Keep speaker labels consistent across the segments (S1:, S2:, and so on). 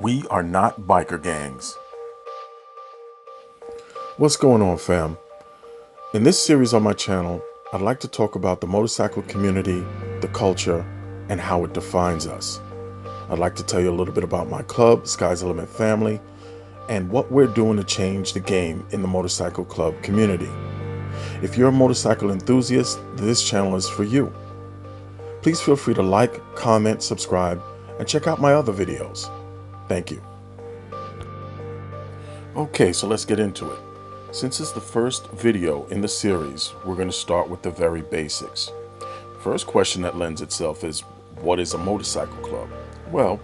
S1: We are not biker gangs. What's going on, fam? In this series on my channel, I'd like to talk about the motorcycle community, the culture, and how it defines us. I'd like to tell you a little bit about my club, Sky's the Limit Family, and what we're doing to change the game in the motorcycle club community. If you're a motorcycle enthusiast, this channel is for you. Please feel free to like, comment, subscribe, and check out my other videos. Thank you. Okay, so let's get into it. Since it's the first video in the series, we're going to start with the very basics. First question that lends itself is, what is a motorcycle club? Well,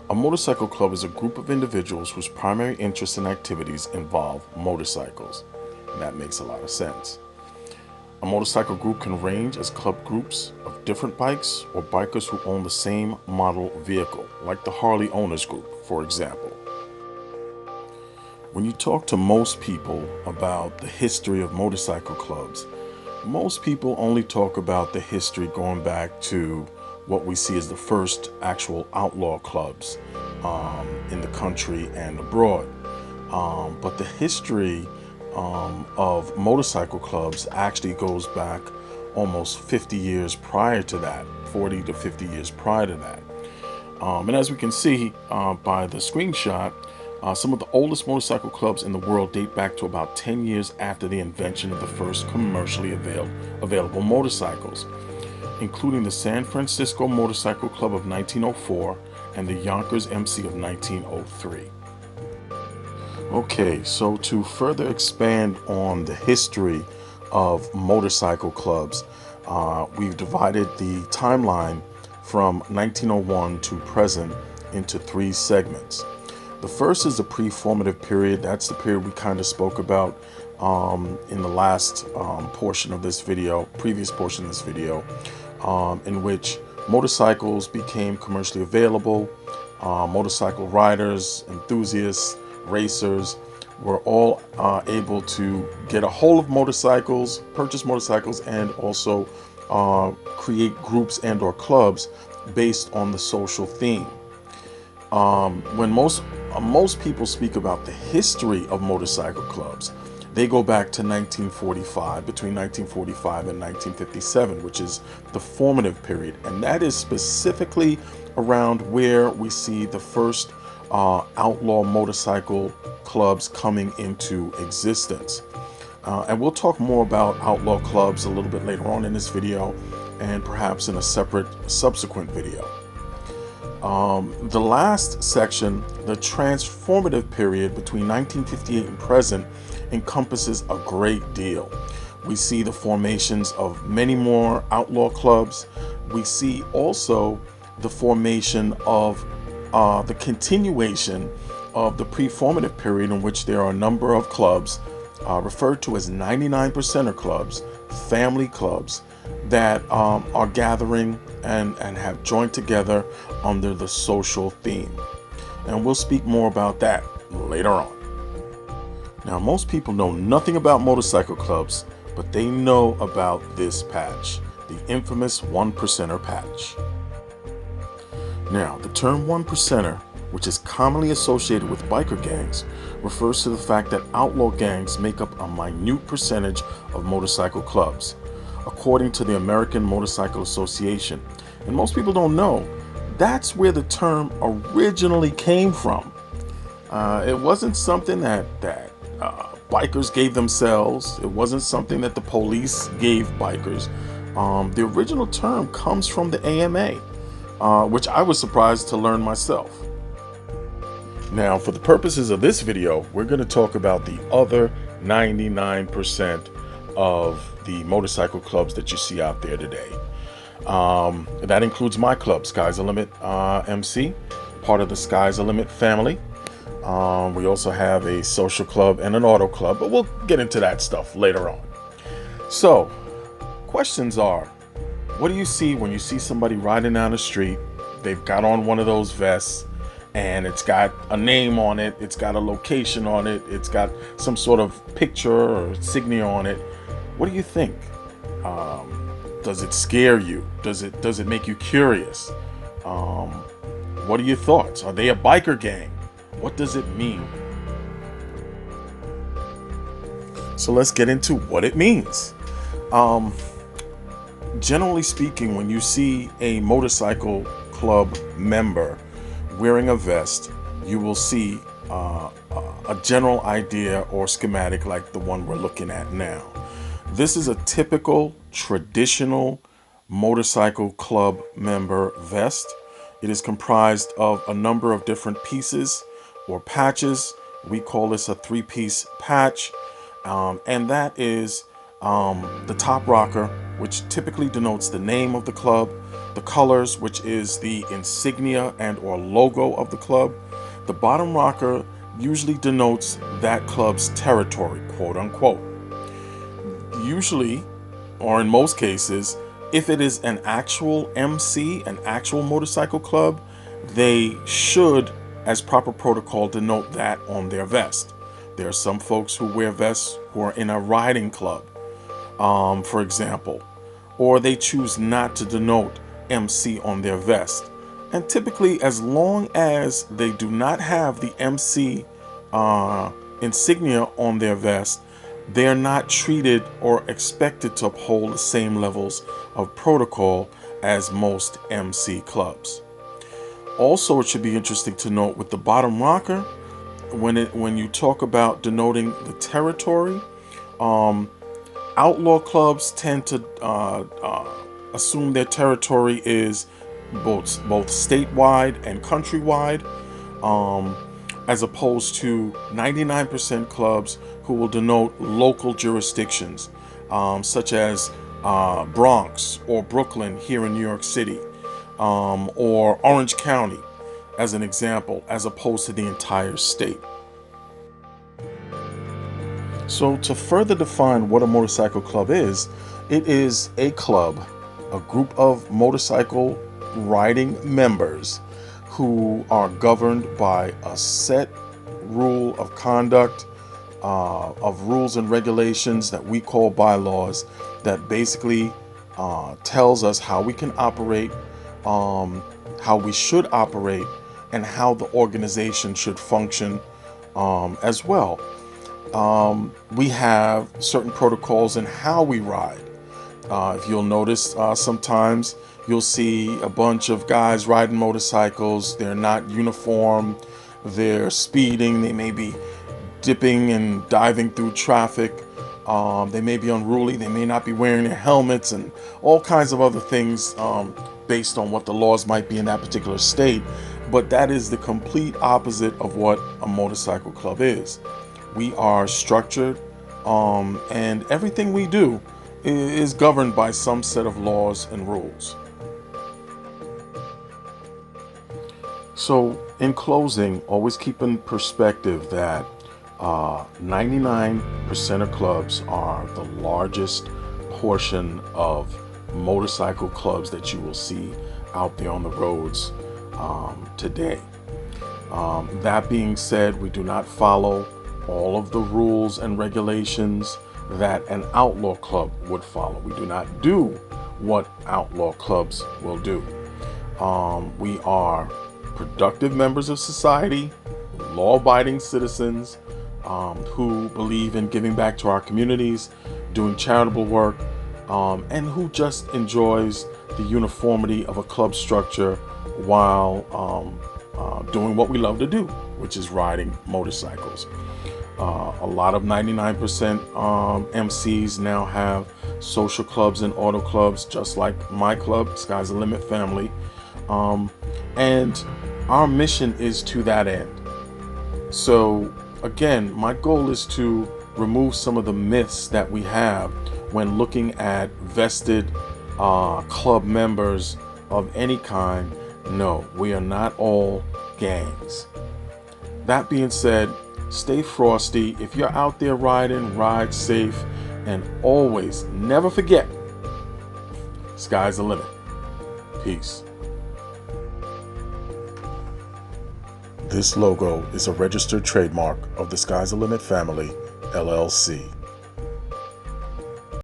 S1: a motorcycle club is a group of individuals whose primary interests and activities involve motorcycles. And that makes a lot of sense. A motorcycle group can range as club groups of different bikes or bikers who own the same model vehicle, like the Harley Owners Group, for example. When you talk to most people about the history of motorcycle clubs, most people only talk about the history going back to what we see as the first actual outlaw clubs in the country and abroad. But the history of motorcycle clubs actually goes back almost 50 years prior to that, 40 to 50 years prior to that. And as we can see by the screenshot, some of the oldest motorcycle clubs in the world date back to about 10 years after the invention of the first commercially available motorcycles, including the San Francisco Motorcycle Club of 1904 and the Yonkers MC of 1903. Okay, so to further expand on the history of motorcycle clubs, we've divided the timeline from 1901 to present into 3 segments. The first is the pre-formative period. That's the period we kind of spoke about in the last portion of this video, previous portion of this video, in which motorcycles became commercially available. Motorcycle riders, enthusiasts, racers were all able to get a hold of motorcycles, purchase motorcycles, and also create groups and or clubs based on the social theme. When most people speak about the history of motorcycle clubs, they go back to 1945, between 1945 and 1957, which is the formative period. And that is specifically around where we see the first outlaw motorcycle clubs coming into existence. And we'll talk more about outlaw clubs a little bit later on in this video, and perhaps in a separate subsequent video. The last section, the transformative period between 1958 and present, encompasses a great deal. We see the formations of many more outlaw clubs. We see also the formation of the continuation of the pre-formative period, in which there are a number of clubs referred to as 99%er clubs, family clubs, that are gathering and have joined together under the social theme. And we'll speak more about that later on. Now, most people know nothing about motorcycle clubs, but they know about this patch, the infamous 1%er patch. Now, the term 1%er, which is commonly associated with biker gangs, refers to the fact that outlaw gangs make up a minute percentage of motorcycle clubs, according to the American Motorcycle Association. And most people don't know, that's where the term originally came from. It wasn't something that bikers gave themselves. It wasn't something that the police gave bikers. The original term comes from the AMA, which I was surprised to learn myself. Now, for the purposes of this video, we're going to talk about the other 99% of the motorcycle clubs that you see out there today. That includes my club, Sky's the Limit MC, part of the Sky's the Limit family. We also have a social club and an auto club, but we'll get into that stuff later on. So, questions are, what do you see when you see somebody riding down the street? They've got on one of those vests, and it's got a name on it, it's got a location on it, it's got some sort of picture or insignia on it. What do you think? Does it scare you? Does it make you curious? What are your thoughts? Are they a biker gang? What does it mean? So let's get into what it means. Um, Generally speaking, when you see a motorcycle club member wearing a vest, you will see a general idea or schematic like the one we're looking at now. This is a typical traditional motorcycle club member vest. It is comprised of a number of different pieces or patches. We call this a three-piece patch. And that is the top rocker, which typically denotes the name of the club, the colors, which is the insignia and or logo of the club. The bottom rocker usually denotes that club's territory, quote unquote. Usually, or in most cases, if it is an actual MC, an actual motorcycle club, they should, as proper protocol, denote that on their vest. There are some folks who wear vests who are in a riding club, for example, or they choose not to denote MC on their vest. And typically, as long as they do not have the MC insignia on their vest, they are not treated or expected to uphold the same levels of protocol as most MC clubs. Also, it should be interesting to note with the bottom rocker, when you talk about denoting the territory, outlaw clubs tend to assume their territory is both statewide and countrywide, as opposed to 99% clubs who will denote local jurisdictions, such as Bronx or Brooklyn here in New York City, or Orange County, as an example, as opposed to the entire state. So, to further define what a motorcycle club is, it is a club, a group of motorcycle riding members who are governed by a set rule of conduct, of rules and regulations that we call bylaws, that basically tells us how we can operate, how we should operate, and how the organization should function as well. We have certain protocols in how we ride. If you'll notice, sometimes you'll see a bunch of guys riding motorcycles. They're not uniform. They're speeding. They may be dipping and diving through traffic. They may be unruly. They may not be wearing their helmets and all kinds of other things based on what the laws might be in that particular state. But that is the complete opposite of what a motorcycle club is. We are structured, and everything we do is governed by some set of laws and rules. So, in closing, always keep in perspective that 99% of clubs are the largest portion of motorcycle clubs that you will see out there on the roads today. That being said, we do not follow all of the rules and regulations that an outlaw club would follow. We do not do what outlaw clubs will do. We are productive members of society, law-abiding citizens who believe in giving back to our communities, doing charitable work, and who just enjoys the uniformity of a club structure while doing what we love to do, which is riding motorcycles. A lot of 99% MCs now have social clubs and auto clubs, just like my club, Sky's the Limit Family. And our mission is to that end. So again, my goal is to remove some of the myths that we have when looking at vested club members of any kind. No, we are not all gangs. That being said, stay frosty. If you're out there riding, ride safe, and always never forget, sky's the limit. Peace. This logo is a registered trademark of the Sky's the Limit Family, LLC.